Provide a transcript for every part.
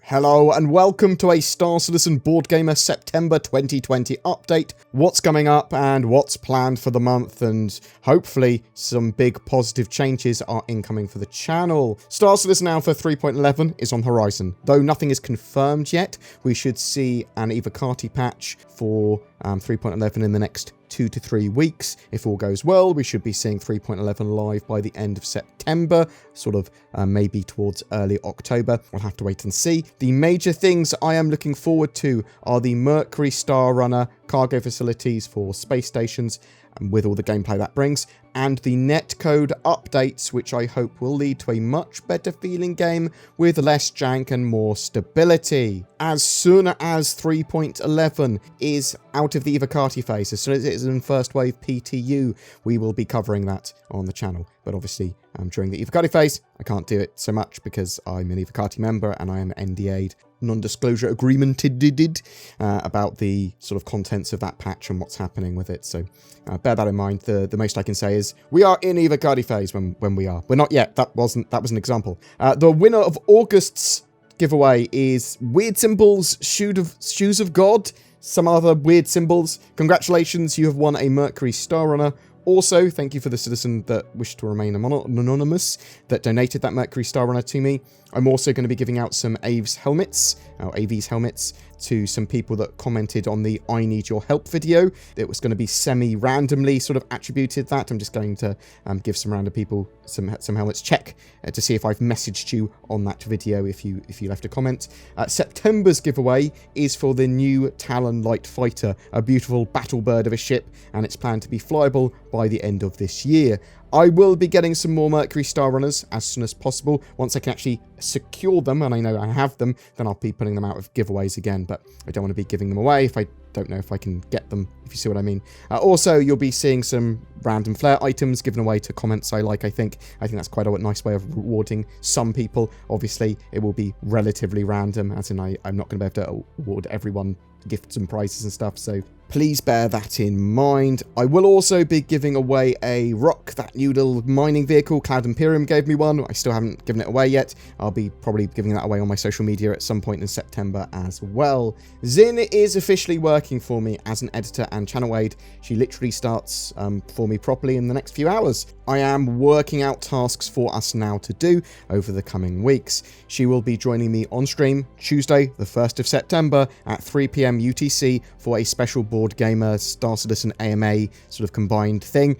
Hello and welcome to a Star Citizen BoredGamer September 2020 update. What's coming up and what's planned for the month, and hopefully some big positive changes are incoming for the channel. Star Citizen Alpha 3.11 is on horizon. Though nothing is confirmed yet, we should see an Evocati patch for 3.11 in the next 2 to 3 weeks. If all goes well, we should be seeing 3.11 live by the end of September, sort of maybe towards early October. We'll have to wait and see. The major things I am looking forward to are the Mercury Star Runner cargo facilities for space stations, and with all the gameplay that brings, and the netcode updates, which I hope will lead to a much better feeling game with less jank and more stability. As soon as 3.11 is out of the Evocati phase, as soon as it is in first wave PTU, we will be covering that on the channel. But obviously, during the Evocati phase, I can't do it so much because I'm an Evocati member and I am NDA'd, non-disclosure agreemented about the sort of contents of that patch and what's happening with it. So bear that in mind. The most I can say is we are in Evocati phase when we are. We're not yet. That was an example. The winner of August's giveaway is Weird Symbols, Shoes of God, some other weird symbols. Congratulations, you have won a Mercury Star Runner. Also, thank you for the citizen that wished to remain anonymous that donated that Mercury Star Runner to me. I'm also going to be giving out some AV's helmets to some people that commented on the I Need Your Help video. It was going to be semi-randomly sort of attributed that. I'm just going to give some random people some helmets. Check to see if I've messaged you on that video if you left a comment. September's giveaway is for the new Talon Light Fighter, a beautiful battle bird of a ship, and it's planned to be flyable by the end of this year. I will be getting some more Mercury Star Runners as soon as possible. Once I can actually secure them, and I know I have them, then I'll be putting them out of giveaways again, but I don't want to be giving them away if I don't know if I can get them, if you see what I mean. Also, you'll be seeing some random flair items given away to comments I like, I think. I think that's quite a nice way of rewarding some people. Obviously, it will be relatively random, as in I'm not going to be able to award everyone gifts and prizes and stuff, so please bear that in mind. I will also be giving away a rock, that new little mining vehicle. Cloud Imperium gave me one. I still haven't given it away yet. I'll be probably giving that away on my social media at some point in September as well. Zin is officially working for me as an editor and channel aide. She literally starts for me properly in the next few hours. I am working out tasks for us now to do over the coming weeks. She will be joining me on stream Tuesday, the 1st of September at 3 PM UTC for a special BoredGamer Star Citizen AMA sort of combined thing.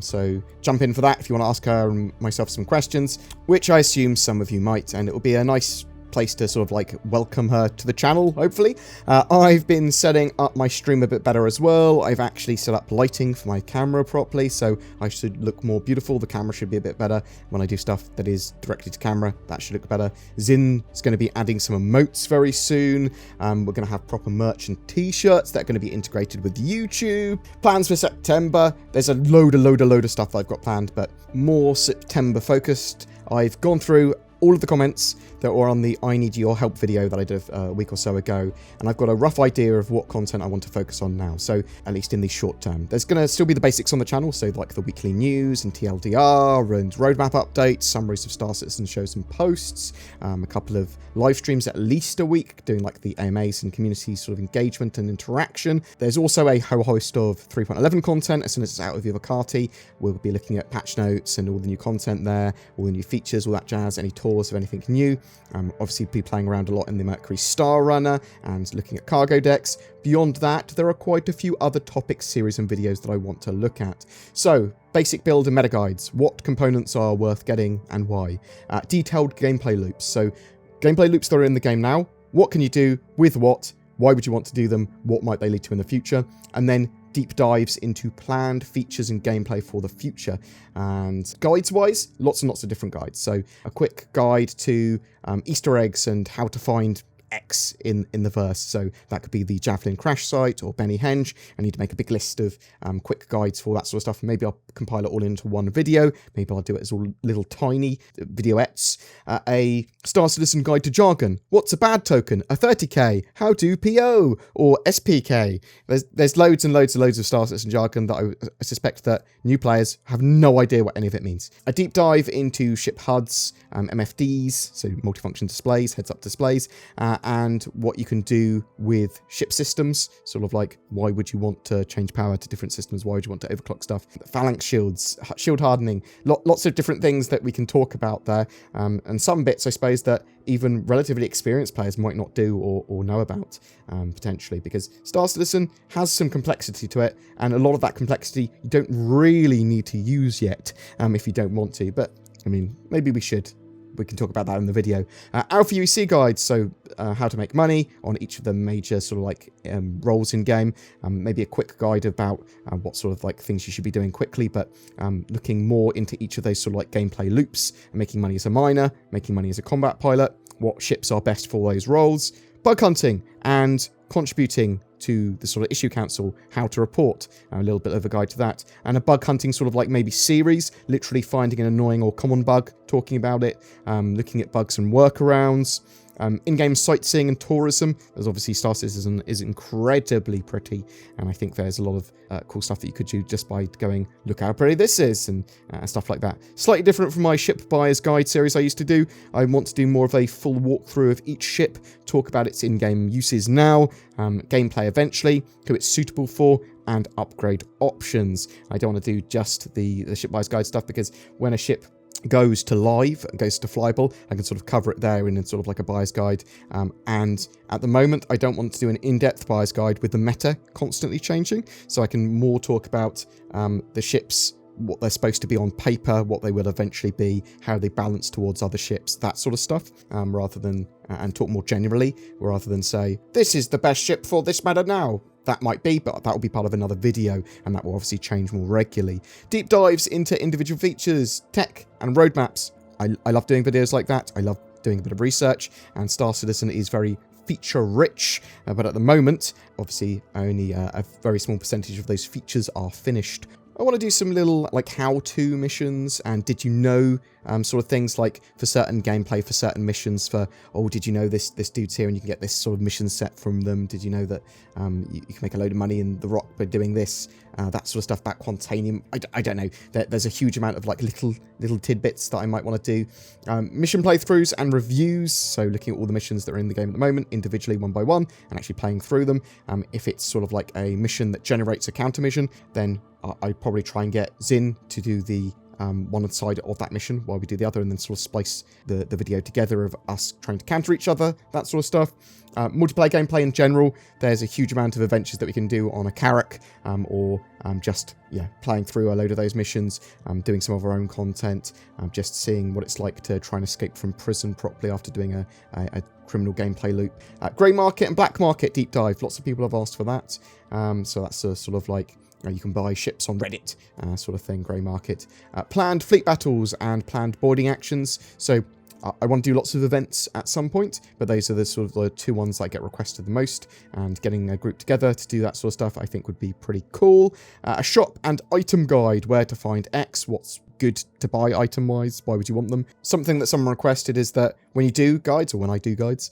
So jump in for that if you want to ask her and myself some questions, which I assume some of you might, and it will be a nice place to sort of like welcome her to the channel, hopefully. I've been setting up my stream a bit better as well. I've actually set up lighting for my camera properly, so I should look more beautiful. The camera should be a bit better when I do stuff that is directly to camera. That should look better. Zin is going to be adding some emotes very soon. We're going to have proper merch and t-shirts that are going to be integrated with YouTube. Plans for September. There's a load of stuff that I've got planned, but more September focused. I've gone through all of the comments that were on the I Need Your Help video that I did a week or so ago, and I've got a rough idea of what content I want to focus on now, so at least in the short term. There's going to still be the basics on the channel, so like the weekly news and TLDR and roadmap updates, summaries of Star Citizen shows and posts, a couple of live streams at least a week, doing like the AMAs and community sort of engagement and interaction. There's also a whole host of 3.11 content. As soon as it's out of Evocati, we'll be looking at patch notes and all the new content there, all the new features, all that jazz, any tours of anything new. Obviously be playing around a lot in the Mercury Star Runner and looking at cargo decks. Beyond that, there are quite a few other topics, series and videos that I want to look at. So, basic build and meta guides, what components are worth getting and why. Detailed gameplay loops, so gameplay loops that are in the game now, what can you do with what, why would you want to do them, what might they lead to in the future, and then deep dives into planned features and gameplay for the future. And guides-wise, lots and lots of different guides. So a quick guide to Easter eggs and how to find X in the verse. So that could be the Javelin Crash site or Benny Henge. I need to make a big list of quick guides for that sort of stuff. Maybe I'll compile it all into one video. Maybe I'll do it as all little tiny videoettes. A Star Citizen Guide to Jargon. What's a bad token? A 30k. How to PO or SPK. There's loads and loads and loads of Star Citizen jargon that I suspect that new players have no idea what any of it means. A deep dive into ship HUDs, MFDs, so multifunction displays, heads-up displays, and what you can do with ship systems, sort of like why would you want to change power to different systems, why would you want to overclock stuff, phalanx shields, shield hardening, lots of different things that we can talk about there, and some bits I suppose that even relatively experienced players might not do or know about, potentially, because Star Citizen has some complexity to it, and a lot of that complexity you don't really need to use yet, if you don't want to, but I mean, maybe we should. We can talk about that in the video. Alpha UEC guides, so how to make money on each of the major sort of like roles in game. Maybe a quick guide about what sort of like things you should be doing quickly, but looking more into each of those sort of like gameplay loops, making money as a miner, making money as a combat pilot, what ships are best for those roles, bug hunting, and contributing to the sort of issue council, how to report, a little bit of a guide to that, and a bug hunting sort of like maybe series, literally finding an annoying or common bug, talking about it, looking at bugs and workarounds, in-game sightseeing and tourism. There's obviously Star Citizen is incredibly pretty, and I think there's a lot of cool stuff that you could do just by going, look how pretty this is, and stuff like that. Slightly different from my ship buyer's guide series I used to do. I want to do more of a full walkthrough of each ship, talk about its in-game uses now, gameplay eventually, who it's suitable for, and upgrade options. I don't want to do just the ship buyer's guide stuff, because when a ship goes to live, goes to flyable, I can sort of cover it there in sort of like a buyer's guide, and at the moment I don't want to do an in-depth buyer's guide with the meta constantly changing, so I can more talk about the ships, what they're supposed to be on paper, what they will eventually be, how they balance towards other ships, that sort of stuff, rather than, and talk more generally, rather than say, this is the best ship for this meta now. That might be, but that will be part of another video, and that will obviously change more regularly. Deep dives into individual features, tech, and roadmaps. I love doing videos like that. I love doing a bit of research, and Star Citizen is very feature rich, but at the moment, obviously, only a very small percentage of those features are finished. I want to do some little like how-to missions and did you know sort of things, like for certain gameplay, for certain missions, for, oh, did you know this dude's here and you can get this sort of mission set from them? Did you know that you can make a load of money in The Rock by doing this? That sort of stuff, back Quantanium. I don't know. There's a huge amount of like little tidbits that I might want to do. Mission playthroughs and reviews, so looking at all the missions that are in the game at the moment, individually, one by one, and actually playing through them. If it's sort of like a mission that generates a counter mission, then I'd probably try and get Zin to do the one side of that mission while we do the other, and then sort of splice the video together of us trying to counter each other, that sort of stuff. Multiplayer gameplay in general, there's a huge amount of adventures that we can do on a Carrack, or just, yeah, playing through a load of those missions, doing some of our own content, just seeing what it's like to try and escape from prison properly after doing a criminal gameplay loop. Grey market and black market deep dive, lots of people have asked for that, so that's a sort of like, you can buy ships on Reddit, sort of thing, grey market. Planned fleet battles and planned boarding actions. So I want to do lots of events at some point, but those are the sort of the two ones that get requested the most, and getting a group together to do that sort of stuff I think would be pretty cool. A shop and item guide, where to find X, what's good to buy item-wise, why would you want them. Something that someone requested is that when you do guides, or when I do guides,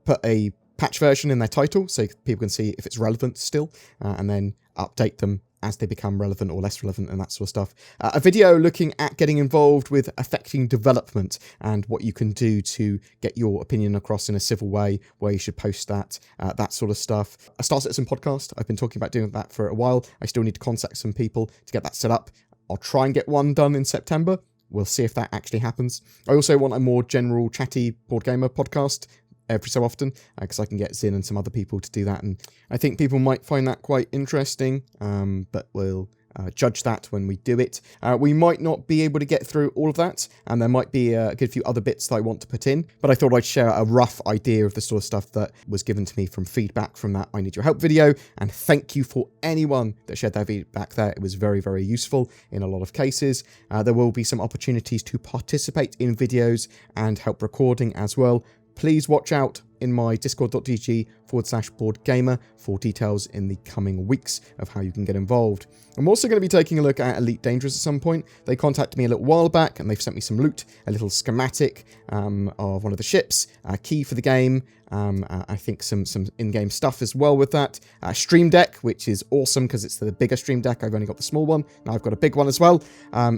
put a patch version in their title so people can see if it's relevant still, and then update them as they become relevant or less relevant and that sort of stuff. A video looking at getting involved with affecting development and what you can do to get your opinion across in a civil way, where you should post that, that sort of stuff. A Star Citizen podcast, I've been talking about doing that for a while. I still need to contact some people to get that set up. I'll try and get one done in September. We'll see if that actually happens. I also want a more general chatty board gamer podcast every so often, because I can get Zin and some other people to do that, and I think people might find that quite interesting, but we'll judge that when we do it. We might not be able to get through all of that, and there might be a good few other bits that I want to put in, but I thought I'd share a rough idea of the sort of stuff that was given to me from feedback from that I Need Your Help video, and thank you for anyone that shared their feedback there. It was very, very useful in a lot of cases. There will be some opportunities to participate in videos and help recording as well. Please watch out in my discord.gg/BoredGamer for details in the coming weeks of how you can get involved. I'm also going to be taking a look at Elite Dangerous at some point. They contacted me a little while back and they've sent me some loot, a little schematic of one of the ships, a key for the game, I think some in-game stuff as well with that. Stream Deck, which is awesome because it's the bigger Stream Deck. I've only got the small one. Now I've got a big one as well.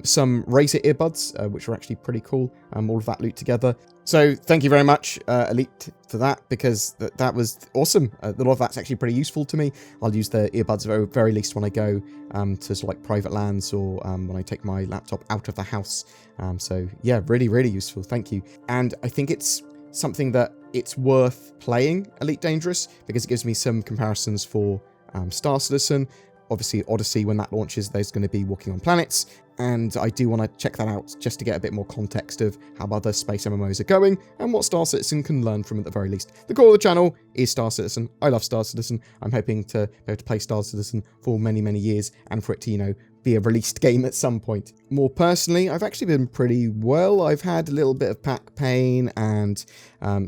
Some Razer earbuds, which are actually pretty cool. All of that loot together. So thank you very much, Elite, for that, because that was awesome. A lot of that's actually pretty useful to me. I'll use the earbuds at the very least when I go to sort of like private lands or when I take my laptop out of the house. So yeah, really, really useful. Thank you. And I think it's something that it's worth playing, Elite Dangerous, because it gives me some comparisons for Star Citizen. Obviously, Odyssey, when that launches, there's going to be Walking on Planets, and I do want to check that out just to get a bit more context of how other space MMOs are going and what Star Citizen can learn from at the very least. The core of the channel is Star Citizen. I love Star Citizen. I'm hoping to be able to play Star Citizen for many, many years and for it to, you know, be a released game at some point. More personally, I've actually been pretty well. I've had a little bit of back pain and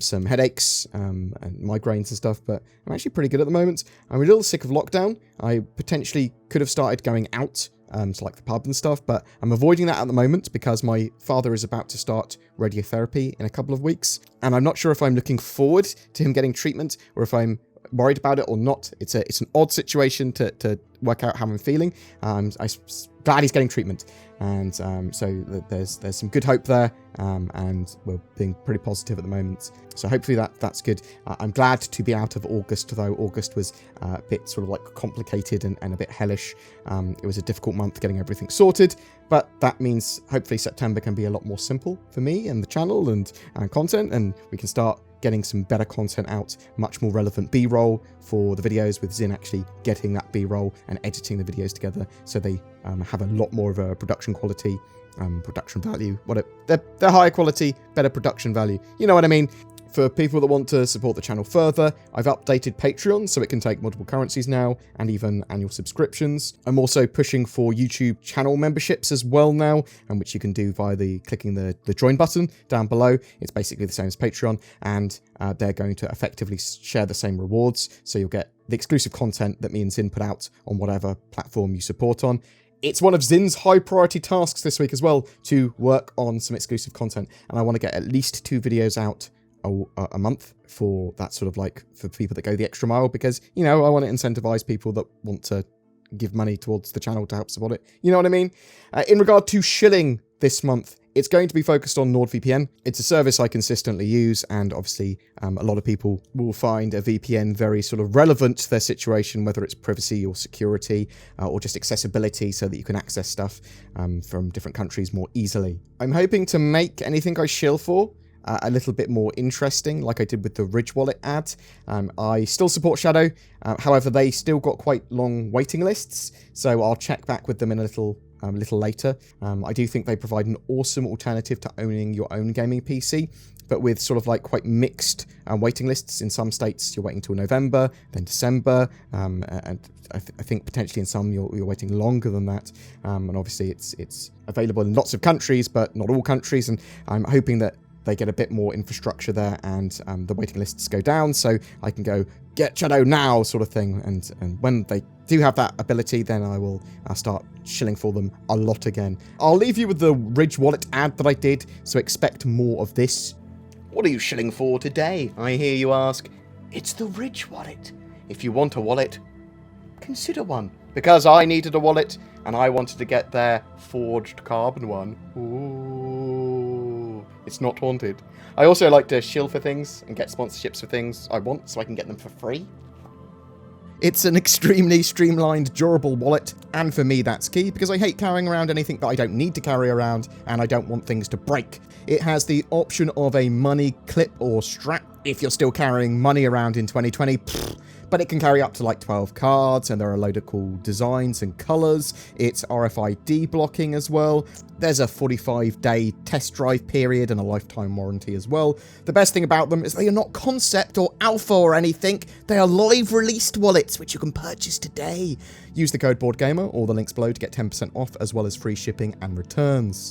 some headaches and migraines and stuff, but I'm actually pretty good at the moment. I'm a little sick of lockdown. I potentially could have started going out to like the pub and stuff, but I'm avoiding that at the moment because my father is about to start radiotherapy in a couple of weeks, and I'm not sure if I'm looking forward to him getting treatment or if I'm worried about it or not. It's an odd situation to work out how I'm feeling. I'm glad he's getting treatment, and so there's some good hope there, and we're being pretty positive at the moment. So hopefully that's good. I'm glad to be out of August, though. August was a bit sort of like complicated and a bit hellish. It was a difficult month getting everything sorted, but that means hopefully September can be a lot more simple for me and the channel and content, and we can start getting some better content out, much more relevant B-roll for the videos, with Zin actually getting that B-roll and editing the videos together so they have a lot more of a production quality, production value. They're higher quality, better production value. You know what I mean? For people that want to support the channel further, I've updated Patreon so it can take multiple currencies now and even annual subscriptions. I'm also pushing for YouTube channel memberships as well now, and which you can do via clicking the join button down below. It's basically the same as Patreon, and they're going to effectively share the same rewards. So you'll get the exclusive content that me and Zin put out on whatever platform you support on. It's one of Zin's high priority tasks this week as well to work on some exclusive content, and I want to get at least 2 videos out a month for that, sort of like for people that go the extra mile, because, you know, I want to incentivize people that want to give money towards the channel to help support it. You know what I mean? In regard to shilling this month, it's going to be focused on NordVPN. It's a service I consistently use, and obviously a lot of people will find a VPN very sort of relevant to their situation, whether it's privacy or security or just accessibility, so that you can access stuff from different countries more easily. I'm hoping to make anything I shill for a little bit more interesting, like I did with the Ridge Wallet ad. I still support Shadow, however, they still got quite long waiting lists, so I'll check back with them in a little later. I do think they provide an awesome alternative to owning your own gaming PC, but with sort of like quite mixed waiting lists. In some states, you're waiting till November, then December, and I think potentially in some you're waiting longer than that. And obviously it's available in lots of countries, but not all countries, and I'm hoping that they get a bit more infrastructure there, and the waiting lists go down, so I can go get Shadow now sort of thing. And when they do have that ability, then I'll start shilling for them a lot again. I'll leave you with the Ridge Wallet ad that I did, so expect more of this. What are you shilling for today, I hear you ask? It's the Ridge Wallet. If you want a wallet, consider one. Because I needed a wallet, and I wanted to get their forged carbon one. Ooh, it's not haunted. I also like to shill for things and get sponsorships for things I want, so I can get them for free. It's an extremely streamlined, durable wallet, and for me that's key, because I hate carrying around anything that I don't need to carry around, and I don't want things to break. It has the option of a money clip or strap, if you're still carrying money around in 2020, but it can carry up to like 12 cards, and there are a load of cool designs and colours. It's RFID blocking as well. There's a 45-day test drive period and a lifetime warranty as well. The best thing about them is they are not concept or alpha or anything. They are live released wallets, which you can purchase today. Use the code BoredGamer or the links below to get 10% off, as well as free shipping and returns.